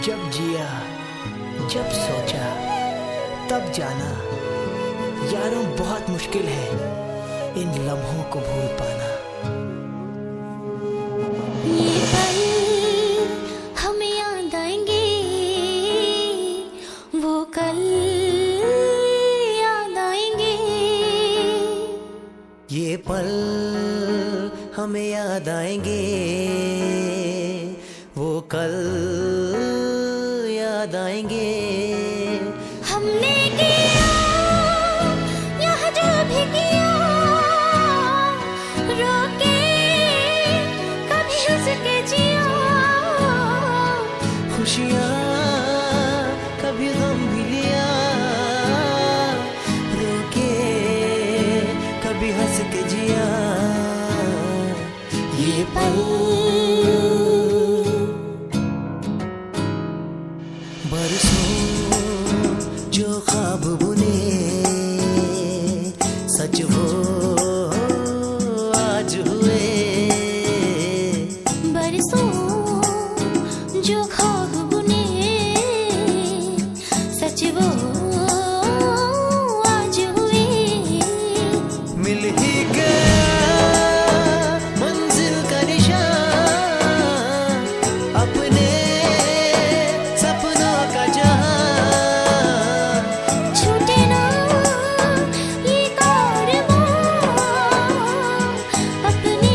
जब जिया जब सोचा तब जाना, यारों बहुत मुश्किल है इन लम्हों को भूल पाना। ये पल हमें याद आएंगे, वो कल याद आएंगे। ये पल हमें याद आएंगे, वो कल याद आएंगे। हमने किया यह जो भी किया, रोके कभी हंस के जिया। खुशियाँ कभी गम भी लिया, रोके कभी हंस के जिया। ये पल बरसों जो ख्वाब बुने, सच वो आज हुए। बरसों जो ख्वाब बुने, सच वो आज हुए। मिल ही गया मंजिल का निशान, अपने सपनों का जहां। छूटे ना ये कारवां, अपने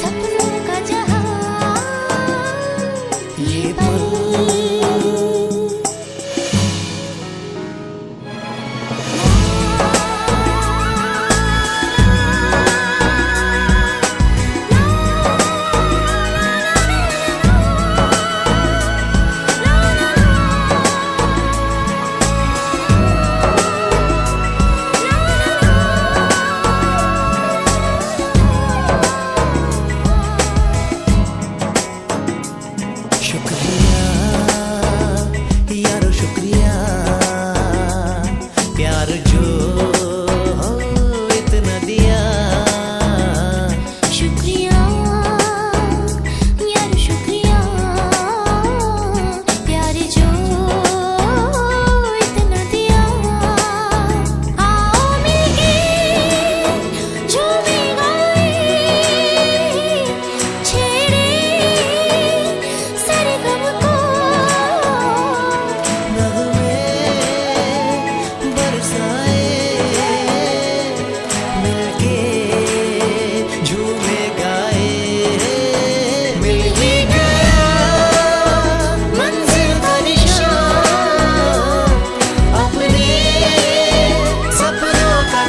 सपनों का जहां। ये पल शुक्रिया यारो शुक्रिया, प्यार जो इतना दिया। शुक्रिया यार शुक्रिया, प्यार जो इतना दिया। आओ मिलके झूमे गाए, छेड़े सरगम को। नगमे बरसाए, मिलके झूमे गाए। मिल ही गया मंजिल का निशान, अपने सपनों का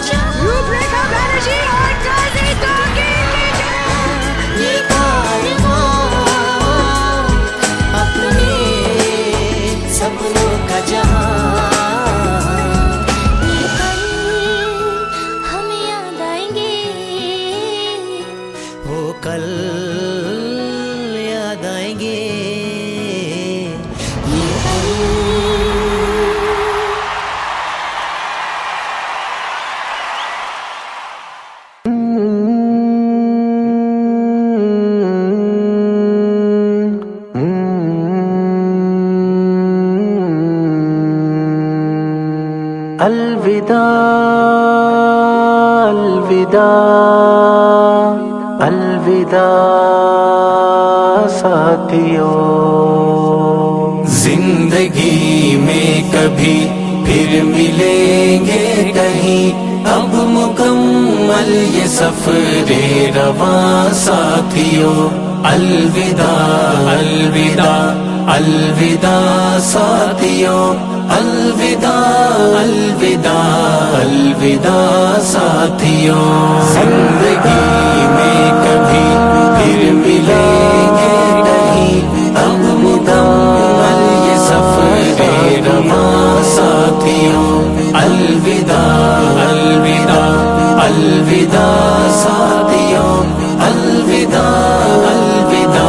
ये कारवां, अपने सपनों का जहां। ये पल हमें याद आएंगे, वो कल याद आएंगे। ये अलविदा अलविदा अलविदा साथियों। जिंदगी में कभी फिर मिलेंगे कहीं, अब मुकम्मल ये सफरे रवां साथियों। अलविदा अलविदा अलविदा साथियों, अलविदा अलविदा अलविदा साथियों। जिंदगी में कभी फिर मिलेंगे नहीं, अब मुकम्मल ये सफरे रवां साथियों। अलविदा अलविदा अलविदा साथियों, अलविदा अलविदा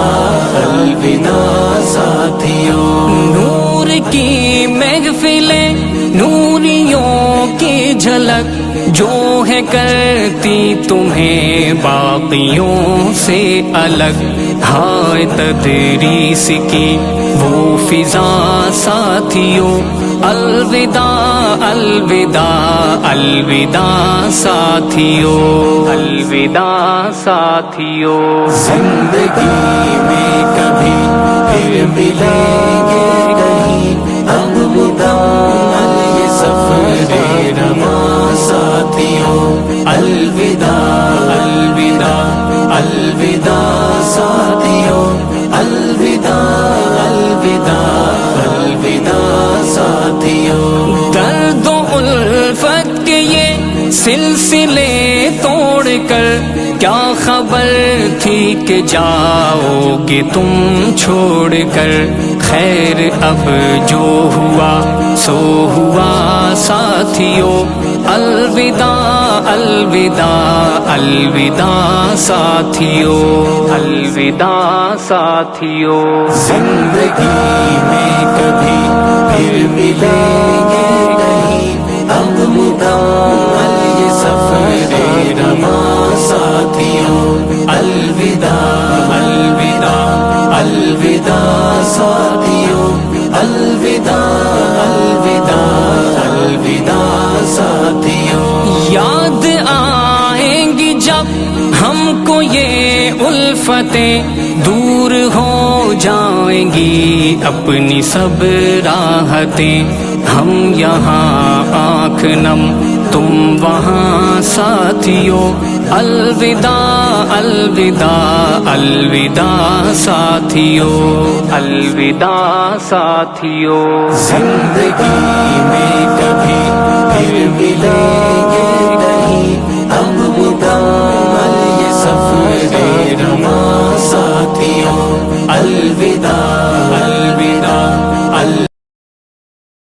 अलविदा साथियों। नूर की महफिलें, नूरियों की झलक जो है करती तुम्हें बाकियों से अलग। हाय तदरीस की वो फिजा साथियों, अलविदा अलविदा अलविदा साथियों, अलविदा साथियों। जिंदगी में कभी फिर मिलेंगे नहीं, अब मुकम्मल ये सफर रवां साथियों। अलविदा अलविदा अलविदा साथियों, अलविदा अलविदा अलविदा साथियों। दर्द उल्फत के ये सिलसिले तोड़कर क्या खबर थी कि जाओगे तुम छोड़कर। खैर अब जो हुआ सो हुआ साथियों, अलविदा अलविदा अलविदा साथियों, अलविदा साथियों। जिंदगी में कभी फिर मिलेंगे नहीं, अब मुकम्मल ये सफर रवां साथियों। अलविदा अलविदा अलविदा साथियों, अलविदा अलविदा अलविदा साथियों। याद आएंगी जब हमको ये उल्फतें, दूर हो जाएंगी अपनी सब राहतें। हम यहाँ आँख नम तुम वहाँ साथियों, अलविदा अलविदा अलविदा साथियों, अलविदा साथियों। जिंदगी में कभी फिर मिलेंगे नहीं, अब मुकम्मल ये सफर रवां साथियों। अलविदा